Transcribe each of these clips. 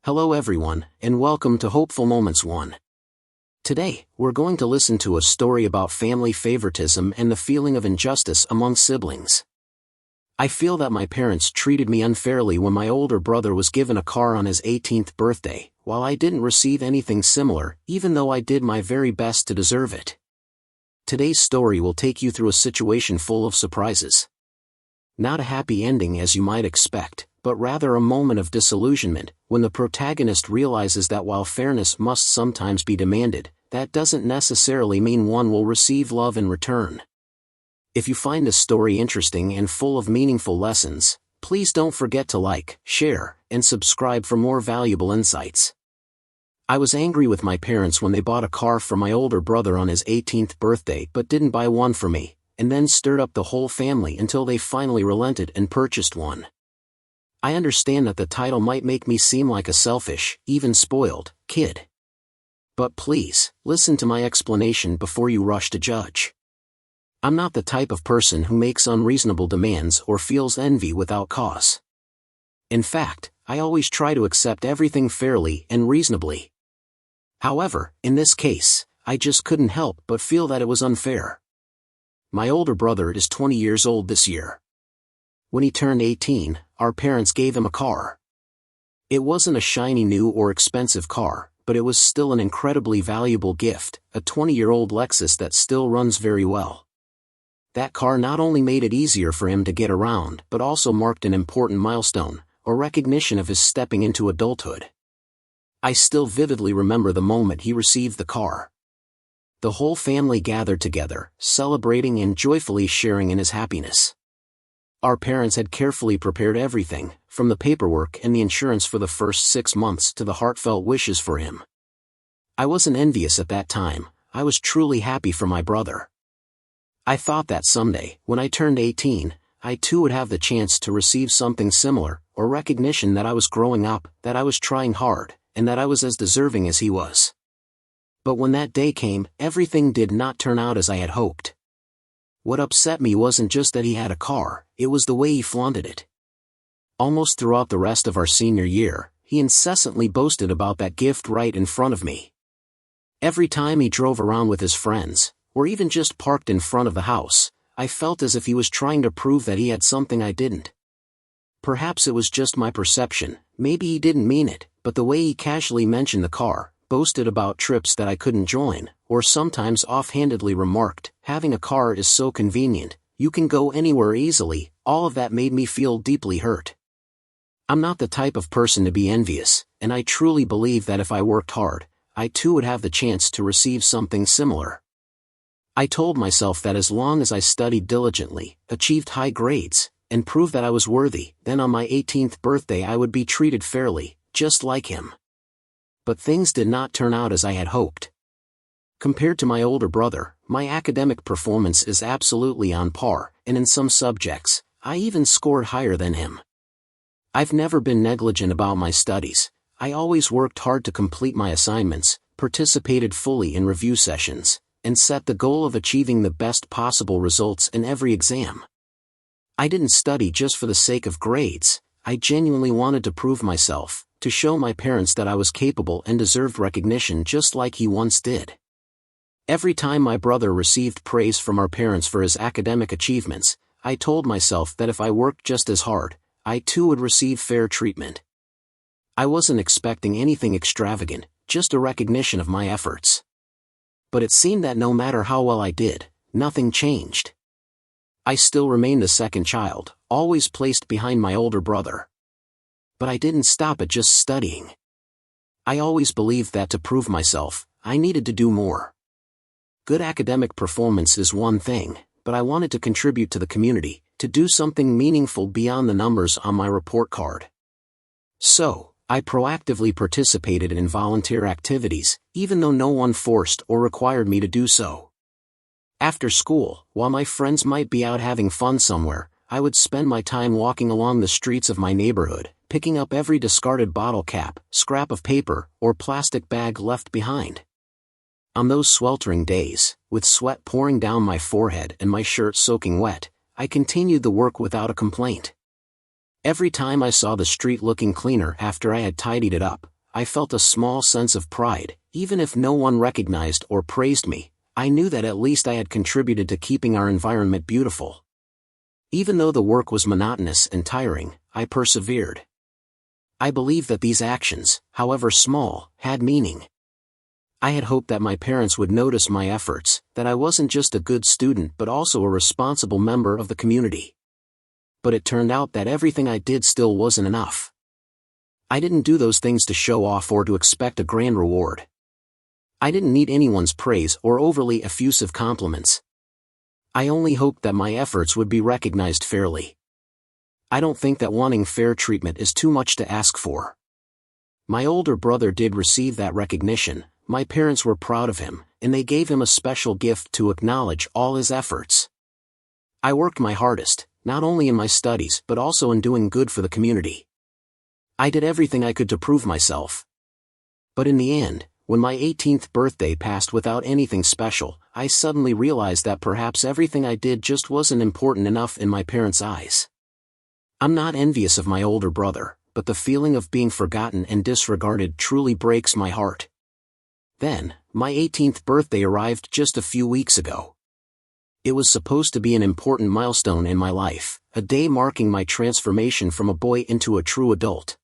Hello everyone, and welcome to Hopeful Moments 1. Today, we're going to listen to a story about family favoritism and the feeling of injustice among siblings. I feel that my parents treated me unfairly when my older brother was given a car on his 18th birthday, while I didn't receive anything similar, even though I did my very best to deserve it. Today's story will take you through a situation full of surprises. Not a happy ending as you might expect, but rather a moment of disillusionment, when the protagonist realizes that while fairness must sometimes be demanded, that doesn't necessarily mean one will receive love in return. If you find this story interesting and full of meaningful lessons, please don't forget to like, share, and subscribe for more valuable insights. I was angry with my parents when they bought a car for my older brother on his 18th birthday but didn't buy one for me, and then stirred up the whole family until they finally relented and purchased one. I understand that the title might make me seem like a selfish, even spoiled, kid. But please, listen to my explanation before you rush to judge. I'm not the type of person who makes unreasonable demands or feels envy without cause. In fact, I always try to accept everything fairly and reasonably. However, in this case, I just couldn't help but feel that it was unfair. My older brother is 20 years old this year. When he turned 18, our parents gave him a car. It wasn't a shiny new or expensive car, but it was still an incredibly valuable gift, a 20-year-old Lexus that still runs very well. That car not only made it easier for him to get around but also marked an important milestone, a recognition of his stepping into adulthood. I still vividly remember the moment he received the car. The whole family gathered together, celebrating and joyfully sharing in his happiness. Our parents had carefully prepared everything, from the paperwork and the insurance for the first 6 months to the heartfelt wishes for him. I wasn't envious at that time, I was truly happy for my brother. I thought that someday, when I turned 18, I too would have the chance to receive something similar, or recognition that I was growing up, that I was trying hard, and that I was as deserving as he was. But when that day came, everything did not turn out as I had hoped. What upset me wasn't just that he had a car, it was the way he flaunted it. Almost throughout the rest of our senior year, he incessantly boasted about that gift right in front of me. Every time he drove around with his friends, or even just parked in front of the house, I felt as if he was trying to prove that he had something I didn't. Perhaps it was just my perception, maybe he didn't mean it, but the way he casually mentioned the car, boasted about trips that I couldn't join, or sometimes offhandedly remarked, "Having a car is so convenient, you can go anywhere easily," all of that made me feel deeply hurt. I'm not the type of person to be envious, and I truly believe that if I worked hard, I too would have the chance to receive something similar. I told myself that as long as I studied diligently, achieved high grades, and proved that I was worthy, then on my 18th birthday I would be treated fairly, just like him. But things did not turn out as I had hoped. Compared to my older brother, my academic performance is absolutely on par, and in some subjects, I even scored higher than him. I've never been negligent about my studies, I always worked hard to complete my assignments, participated fully in review sessions, and set the goal of achieving the best possible results in every exam. I didn't study just for the sake of grades, I genuinely wanted to prove myself, to show my parents that I was capable and deserved recognition just like he once did. Every time my brother received praise from our parents for his academic achievements, I told myself that if I worked just as hard, I too would receive fair treatment. I wasn't expecting anything extravagant, just a recognition of my efforts. But it seemed that no matter how well I did, nothing changed. I still remained the second child, always placed behind my older brother. But I didn't stop at just studying. I always believed that to prove myself, I needed to do more. Good academic performance is one thing, but I wanted to contribute to the community, to do something meaningful beyond the numbers on my report card. So, I proactively participated in volunteer activities, even though no one forced or required me to do so. After school, while my friends might be out having fun somewhere, I would spend my time walking along the streets of my neighborhood, picking up every discarded bottle cap, scrap of paper, or plastic bag left behind. On those sweltering days, with sweat pouring down my forehead and my shirt soaking wet, I continued the work without a complaint. Every time I saw the street looking cleaner after I had tidied it up, I felt a small sense of pride. Even if no one recognized or praised me, I knew that at least I had contributed to keeping our environment beautiful. Even though the work was monotonous and tiring, I persevered. I believed that these actions, however small, had meaning. I had hoped that my parents would notice my efforts, that I wasn't just a good student but also a responsible member of the community. But it turned out that everything I did still wasn't enough. I didn't do those things to show off or to expect a grand reward. I didn't need anyone's praise or overly effusive compliments. I only hoped that my efforts would be recognized fairly. I don't think that wanting fair treatment is too much to ask for. My older brother did receive that recognition. My parents were proud of him, and they gave him a special gift to acknowledge all his efforts. I worked my hardest, not only in my studies but also in doing good for the community. I did everything I could to prove myself. But in the end, when my 18th birthday passed without anything special, I suddenly realized that perhaps everything I did just wasn't important enough in my parents' eyes. I'm not envious of my older brother, but the feeling of being forgotten and disregarded truly breaks my heart. Then, my 18th birthday arrived just a few weeks ago. It was supposed to be an important milestone in my life, a day marking my transformation from a boy into a true adult.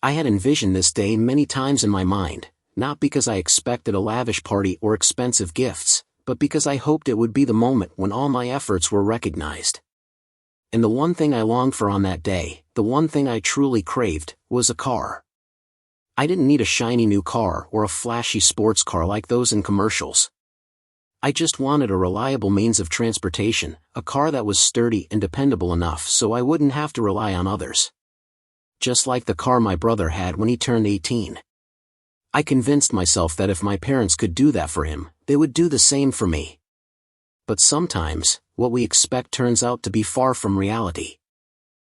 I had envisioned this day many times in my mind, not because I expected a lavish party or expensive gifts, but because I hoped it would be the moment when all my efforts were recognized. And the one thing I longed for on that day, the one thing I truly craved, was a car. I didn't need a shiny new car or a flashy sports car like those in commercials. I just wanted a reliable means of transportation, a car that was sturdy and dependable enough so I wouldn't have to rely on others. Just like the car my brother had when he turned 18. I convinced myself that if my parents could do that for him, they would do the same for me. But sometimes, what we expect turns out to be far from reality.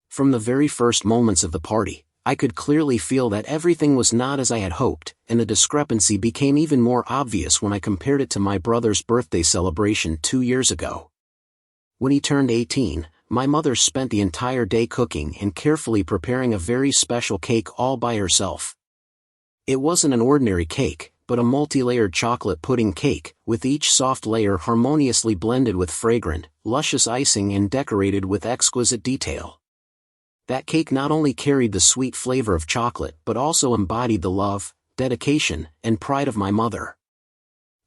From the very first moments of the party, I could clearly feel that everything was not as I had hoped, and the discrepancy became even more obvious when I compared it to my brother's birthday celebration 2 years ago. When he turned 18, my mother spent the entire day cooking and carefully preparing a very special cake all by herself. It wasn't an ordinary cake, but a multi-layered chocolate pudding cake, with each soft layer harmoniously blended with fragrant, luscious icing and decorated with exquisite detail. That cake not only carried the sweet flavor of chocolate but also embodied the love, dedication, and pride of my mother.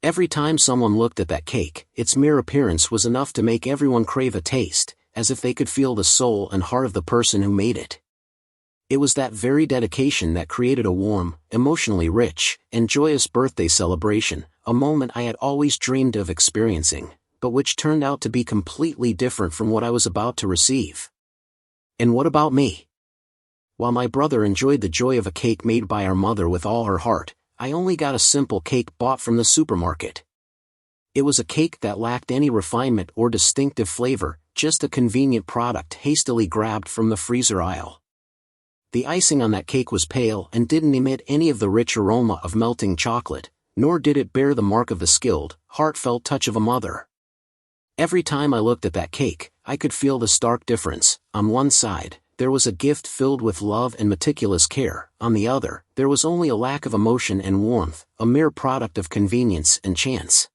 Every time someone looked at that cake, its mere appearance was enough to make everyone crave a taste, as if they could feel the soul and heart of the person who made it. It was that very dedication that created a warm, emotionally rich, and joyous birthday celebration, a moment I had always dreamed of experiencing, but which turned out to be completely different from what I was about to receive. And what about me? While my brother enjoyed the joy of a cake made by our mother with all her heart, I only got a simple cake bought from the supermarket. It was a cake that lacked any refinement or distinctive flavor, just a convenient product hastily grabbed from the freezer aisle. The icing on that cake was pale and didn't emit any of the rich aroma of melting chocolate, nor did it bear the mark of the skilled, heartfelt touch of a mother. Every time I looked at that cake, I could feel the stark difference. On one side, there was a gift filled with love and meticulous care. On the other, there was only a lack of emotion and warmth, a mere product of convenience and chance.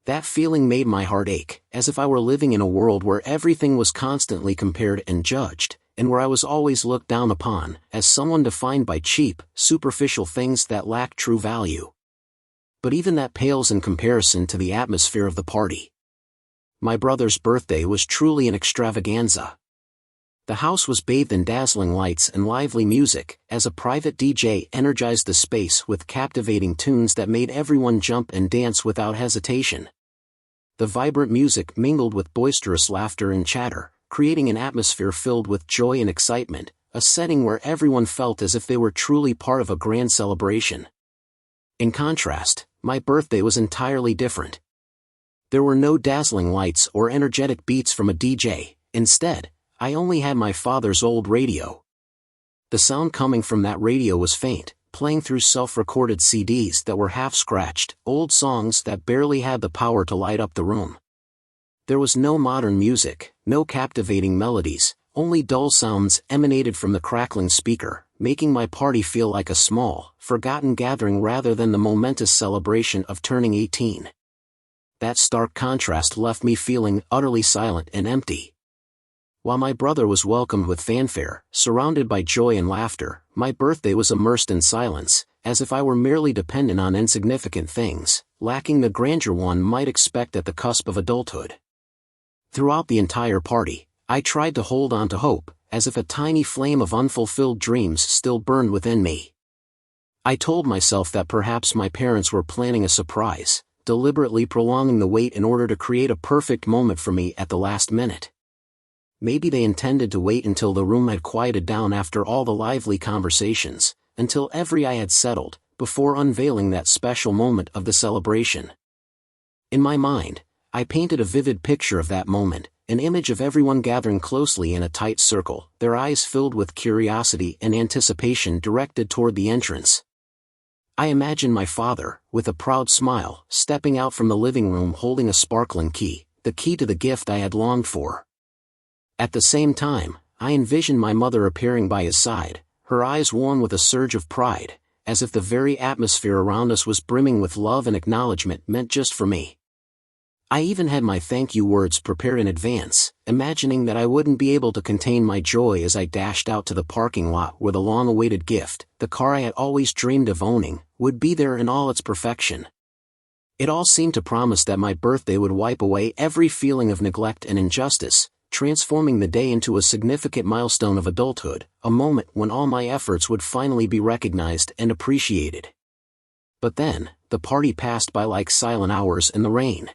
That feeling made my heart ache, as if I were living in a world where everything was constantly compared and judged, and where I was always looked down upon, as someone defined by cheap, superficial things that lack true value. But even that pales in comparison to the atmosphere of the party. My brother's birthday was truly an extravaganza. The house was bathed in dazzling lights and lively music, as a private DJ energized the space with captivating tunes that made everyone jump and dance without hesitation. The vibrant music mingled with boisterous laughter and chatter, creating an atmosphere filled with joy and excitement, a setting where everyone felt as if they were truly part of a grand celebration. In contrast, my birthday was entirely different. There were no dazzling lights or energetic beats from a DJ. Instead, I only had my father's old radio. The sound coming from that radio was faint, playing through self-recorded CDs that were half-scratched, old songs that barely had the power to light up the room. There was no modern music, no captivating melodies, only dull sounds emanated from the crackling speaker, making my party feel like a small, forgotten gathering rather than the momentous celebration of turning 18. That stark contrast left me feeling utterly silent and empty. While my brother was welcomed with fanfare, surrounded by joy and laughter, my birthday was immersed in silence, as if I were merely dependent on insignificant things, lacking the grandeur one might expect at the cusp of adulthood. Throughout the entire party, I tried to hold on to hope, as if a tiny flame of unfulfilled dreams still burned within me. I told myself that perhaps my parents were planning a surprise, deliberately prolonging the wait in order to create a perfect moment for me at the last minute. Maybe they intended to wait until the room had quieted down after all the lively conversations, until every eye had settled, before unveiling that special moment of the celebration. In my mind, I painted a vivid picture of that moment, an image of everyone gathering closely in a tight circle, their eyes filled with curiosity and anticipation directed toward the entrance. I imagined my father, with a proud smile, stepping out from the living room holding a sparkling key, the key to the gift I had longed for. At the same time, I envisioned my mother appearing by his side, her eyes warm with a surge of pride, as if the very atmosphere around us was brimming with love and acknowledgement meant just for me. I even had my thank you words prepared in advance, imagining that I wouldn't be able to contain my joy as I dashed out to the parking lot where the long-awaited gift, the car I had always dreamed of owning, would be there in all its perfection. It all seemed to promise that my birthday would wipe away every feeling of neglect and injustice, transforming the day into a significant milestone of adulthood, a moment when all my efforts would finally be recognized and appreciated. But then, the party passed by like silent hours in the rain.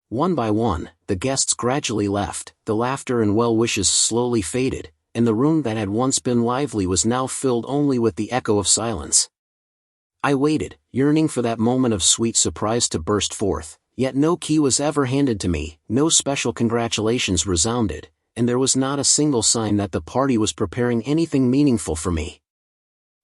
One by one, the guests gradually left, the laughter and well-wishes slowly faded, and the room that had once been lively was now filled only with the echo of silence. I waited, yearning for that moment of sweet surprise to burst forth, yet no key was ever handed to me, no special congratulations resounded, and there was not a single sign that the party was preparing anything meaningful for me.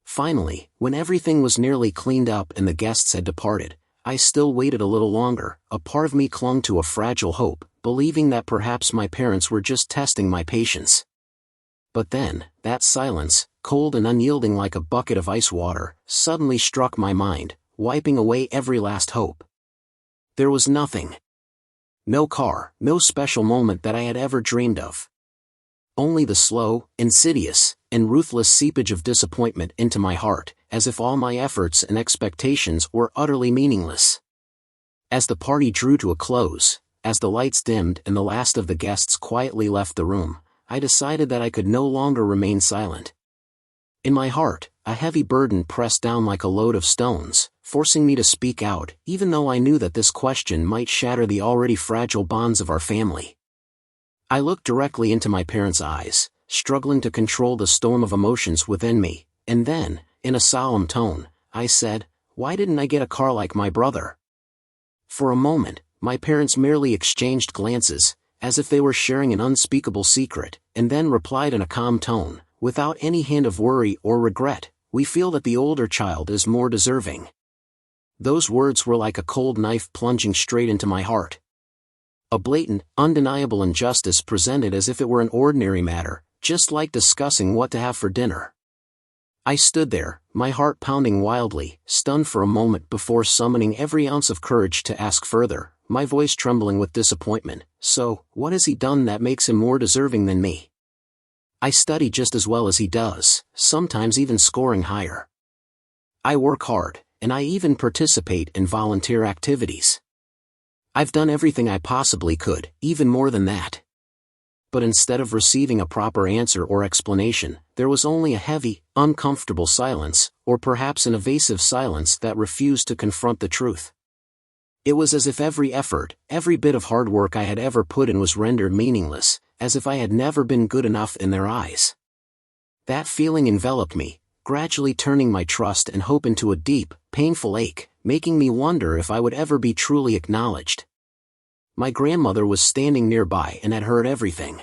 Finally, when everything was nearly cleaned up and the guests had departed, I still waited a little longer. A part of me clung to a fragile hope, believing that perhaps my parents were just testing my patience. But then, that silence, cold and unyielding like a bucket of ice water, suddenly struck my mind, wiping away every last hope. There was nothing. No car, no special moment that I had ever dreamed of. Only the slow, insidious, and ruthless seepage of disappointment into my heart, as if all my efforts and expectations were utterly meaningless. As the party drew to a close, as the lights dimmed and the last of the guests quietly left the room, I decided that I could no longer remain silent. In my heart, a heavy burden pressed down like a load of stones, forcing me to speak out, even though I knew that this question might shatter the already fragile bonds of our family. I looked directly into my parents' eyes, struggling to control the storm of emotions within me, and then, in a solemn tone, I said, "Why didn't I get a car like my brother?" For a moment, my parents merely exchanged glances, as if they were sharing an unspeakable secret, and then replied in a calm tone, without any hint of worry or regret, "We feel that the older child is more deserving." Those words were like a cold knife plunging straight into my heart. A blatant, undeniable injustice presented as if it were an ordinary matter, just like discussing what to have for dinner. I stood there, my heart pounding wildly, stunned for a moment before summoning every ounce of courage to ask further, my voice trembling with disappointment. "So, what has he done that makes him more deserving than me? I study just as well as he does, sometimes even scoring higher. I work hard, and I even participate in volunteer activities. I've done everything I possibly could, even more than that." But instead of receiving a proper answer or explanation, there was only a heavy, uncomfortable silence, or perhaps an evasive silence that refused to confront the truth. It was as if every effort, every bit of hard work I had ever put in was rendered meaningless, as if I had never been good enough in their eyes. That feeling enveloped me, gradually turning my trust and hope into a deep, painful ache, making me wonder if I would ever be truly acknowledged. My grandmother was standing nearby and had heard everything.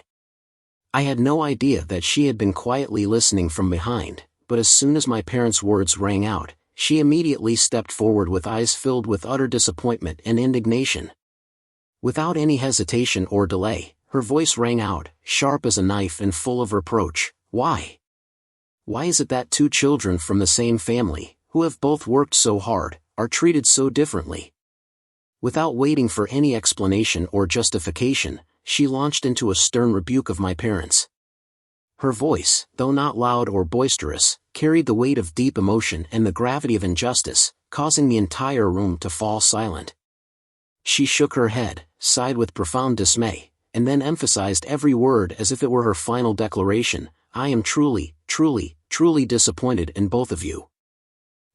I had no idea that she had been quietly listening from behind, but as soon as my parents' words rang out, she immediately stepped forward with eyes filled with utter disappointment and indignation. Without any hesitation or delay, her voice rang out, sharp as a knife and full of reproach. "Why? Why is it that two children from the same family, who have both worked so hard, are treated so differently? Without waiting for any explanation or justification, she launched into a stern rebuke of my parents. Her voice, though not loud or boisterous, carried the weight of deep emotion and the gravity of injustice, causing the entire room to fall silent. She shook her head, sighed with profound dismay, and then emphasized every word as if it were her final declaration: "I am truly, truly, truly disappointed in both of you."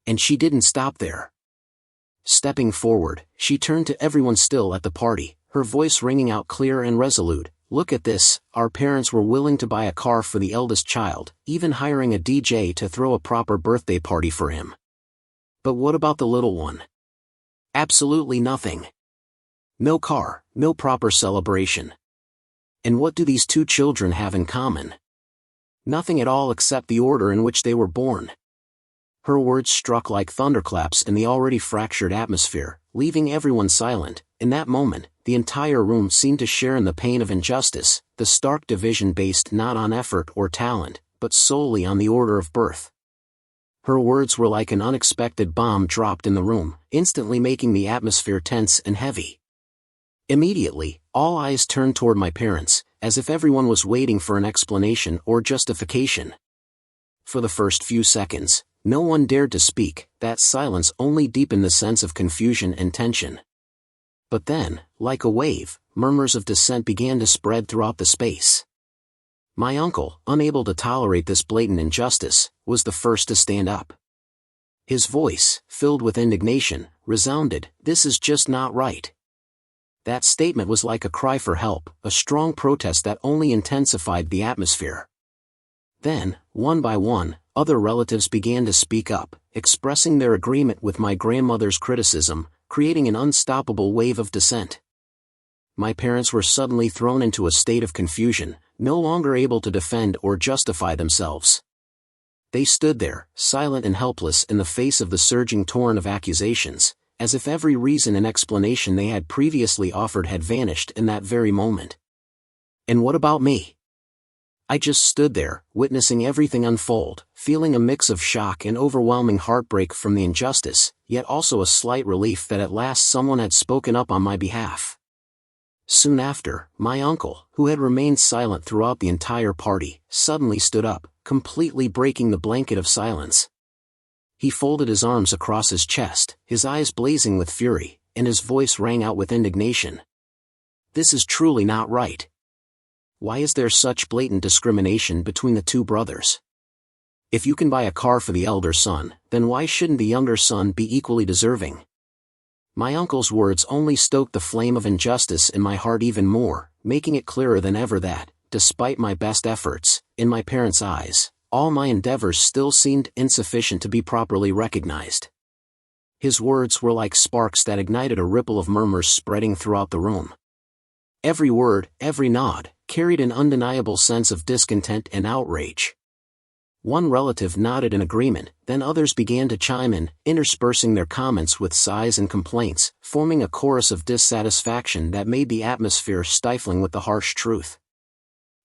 And she didn't stop there. Stepping forward, she turned to everyone still at the party, her voice ringing out clear and resolute. "Look at this, our parents were willing to buy a car for the eldest child, even hiring a DJ to throw a proper birthday party for him. But what about the little one? Absolutely nothing. No car, no proper celebration. And what do these two children have in common? Nothing at all except the order in which they were born." Her words struck like thunderclaps in the already fractured atmosphere, leaving everyone silent. In that moment, the entire room seemed to share in the pain of injustice, the stark division based not on effort or talent, but solely on the order of birth. Her words were like an unexpected bomb dropped in the room, instantly making the atmosphere tense and heavy. Immediately, all eyes turned toward my parents, as if everyone was waiting for an explanation or justification. For the first few seconds, no one dared to speak. That silence only deepened the sense of confusion and tension. But then, like a wave, murmurs of dissent began to spread throughout the space. My uncle, unable to tolerate this blatant injustice, was the first to stand up. His voice, filled with indignation, resounded, "This is just not right." That statement was like a cry for help, a strong protest that only intensified the atmosphere. Then, one by one, other relatives began to speak up, expressing their agreement with my grandmother's criticism, creating an unstoppable wave of dissent. My parents were suddenly thrown into a state of confusion, no longer able to defend or justify themselves. They stood there, silent and helpless in the face of the surging torrent of accusations, as if every reason and explanation they had previously offered had vanished in that very moment. And what about me? I just stood there, witnessing everything unfold, feeling a mix of shock and overwhelming heartbreak from the injustice, yet also a slight relief that at last someone had spoken up on my behalf. Soon after, my uncle, who had remained silent throughout the entire party, suddenly stood up, completely breaking the blanket of silence. He folded his arms across his chest, his eyes blazing with fury, and his voice rang out with indignation. "This is truly not right. Why is there such blatant discrimination between the two brothers? If you can buy a car for the elder son, then why shouldn't the younger son be equally deserving?" My uncle's words only stoked the flame of injustice in my heart even more, making it clearer than ever that, despite my best efforts, in my parents' eyes, all my endeavors still seemed insufficient to be properly recognized. His words were like sparks that ignited a ripple of murmurs spreading throughout the room. Every word, every nod, carried an undeniable sense of discontent and outrage. One relative nodded in agreement, then others began to chime in, interspersing their comments with sighs and complaints, forming a chorus of dissatisfaction that made the atmosphere stifling with the harsh truth.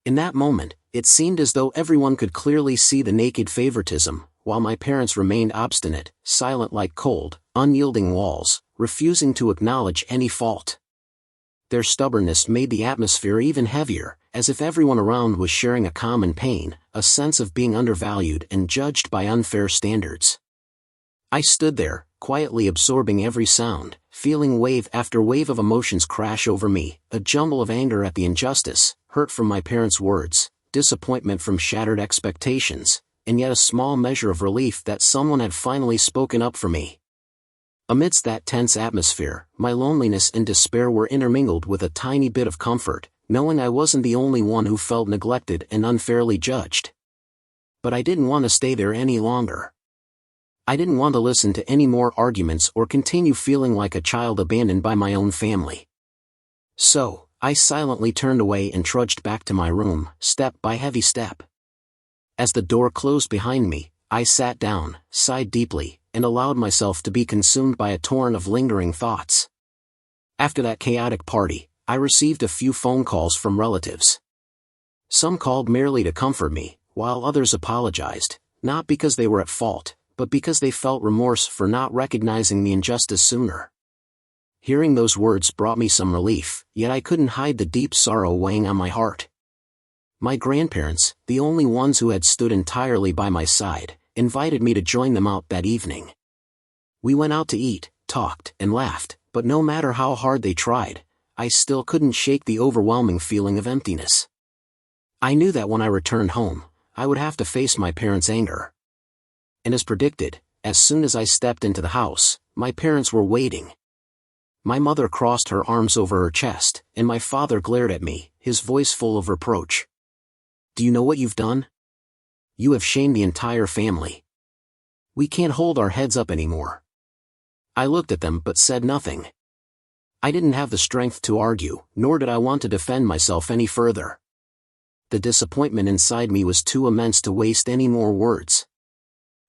In that moment, it seemed as though everyone could clearly see the naked favoritism, while my parents remained obstinate, silent like cold, unyielding walls, refusing to acknowledge any fault. Their stubbornness made the atmosphere even heavier, as if everyone around was sharing a common pain, a sense of being undervalued and judged by unfair standards. I stood there, quietly absorbing every sound, feeling wave after wave of emotions crash over me, a jumble of anger at the injustice, hurt from my parents' words, disappointment from shattered expectations, and yet a small measure of relief that someone had finally spoken up for me. Amidst that tense atmosphere, my loneliness and despair were intermingled with a tiny bit of comfort, knowing I wasn't the only one who felt neglected and unfairly judged. But I didn't want to stay there any longer. I didn't want to listen to any more arguments or continue feeling like a child abandoned by my own family. So, I silently turned away and trudged back to my room, step by heavy step. As the door closed behind me, I sat down, sighed deeply, and allowed myself to be consumed by a torrent of lingering thoughts. After that chaotic party, I received a few phone calls from relatives. Some called merely to comfort me, while others apologized, not because they were at fault, but because they felt remorse for not recognizing the injustice sooner. Hearing those words brought me some relief, yet I couldn't hide the deep sorrow weighing on my heart. My grandparents, the only ones who had stood entirely by my side, invited me to join them out that evening. We went out to eat, talked, and laughed, but no matter how hard they tried, I still couldn't shake the overwhelming feeling of emptiness. I knew that when I returned home, I would have to face my parents' anger. And as predicted, as soon as I stepped into the house, my parents were waiting. My mother crossed her arms over her chest, and my father glared at me, his voice full of reproach. "Do you know what you've done? You have shamed the entire family. We can't hold our heads up anymore." I looked at them but said nothing. I didn't have the strength to argue, nor did I want to defend myself any further. The disappointment inside me was too immense to waste any more words.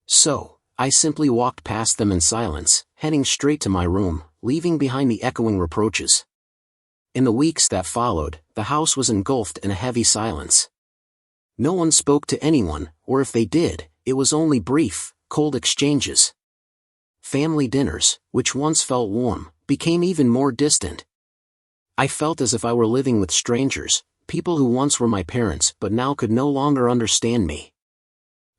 So, I simply walked past them in silence, heading straight to my room, leaving behind the echoing reproaches. In the weeks that followed, the house was engulfed in a heavy silence. No one spoke to anyone, or if they did, it was only brief, cold exchanges. Family dinners, which once felt warm, became even more distant. I felt as if I were living with strangers, people who once were my parents but now could no longer understand me.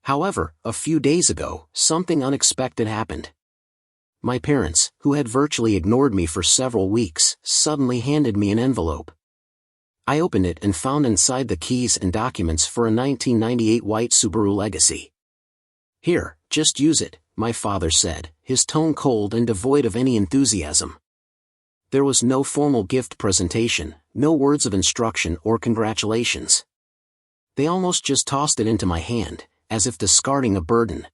However, a few days ago, something unexpected happened. My parents, who had virtually ignored me for several weeks, suddenly handed me an envelope. I opened it and found inside the keys and documents for a 1998 white Subaru Legacy. "Here, just use it," my father said, his tone cold and devoid of any enthusiasm. There was no formal gift presentation, no words of instruction or congratulations. They almost just tossed it into my hand, as if discarding a burden.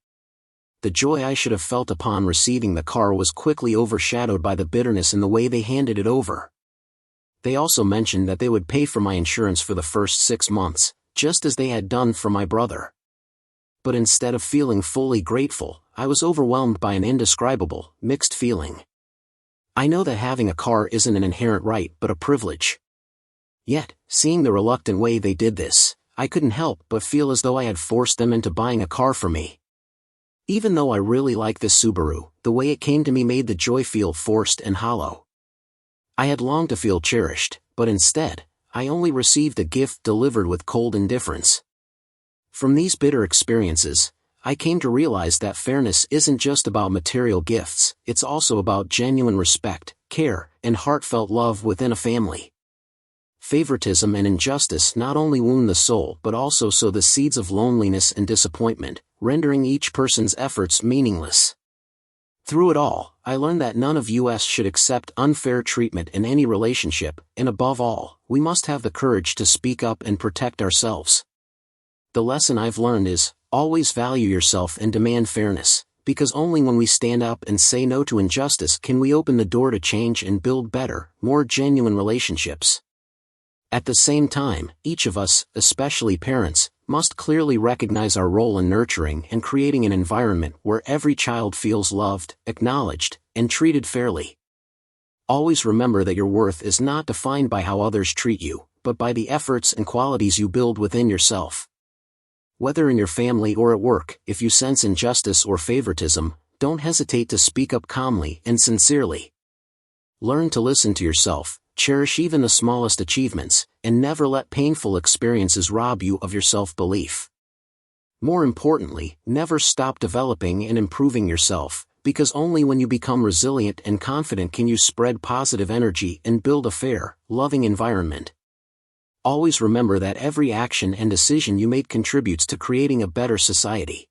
The joy I should have felt upon receiving the car was quickly overshadowed by the bitterness in the way they handed it over. They also mentioned that they would pay for my insurance for the first 6 months, just as they had done for my brother. But instead of feeling fully grateful, I was overwhelmed by an indescribable, mixed feeling. I know that having a car isn't an inherent right but a privilege. Yet, seeing the reluctant way they did this, I couldn't help but feel as though I had forced them into buying a car for me. Even though I really like this Subaru, the way it came to me made the joy feel forced and hollow. I had longed to feel cherished, but instead, I only received a gift delivered with cold indifference. From these bitter experiences, I came to realize that fairness isn't just about material gifts, it's also about genuine respect, care, and heartfelt love within a family. Favoritism and injustice not only wound the soul but also sow the seeds of loneliness and disappointment, rendering each person's efforts meaningless. Through it all, I learned that none of us should accept unfair treatment in any relationship, and above all, we must have the courage to speak up and protect ourselves. The lesson I've learned is, always value yourself and demand fairness, because only when we stand up and say no to injustice can we open the door to change and build better, more genuine relationships. At the same time, each of us, especially parents, must clearly recognize our role in nurturing and creating an environment where every child feels loved, acknowledged, and treated fairly. Always remember that your worth is not defined by how others treat you, but by the efforts and qualities you build within yourself. Whether in your family or at work, if you sense injustice or favoritism, don't hesitate to speak up calmly and sincerely. Learn to listen to yourself, cherish even the smallest achievements, and never let painful experiences rob you of your self-belief. More importantly, never stop developing and improving yourself, because only when you become resilient and confident can you spread positive energy and build a fair, loving environment. Always remember that every action and decision you make contributes to creating a better society.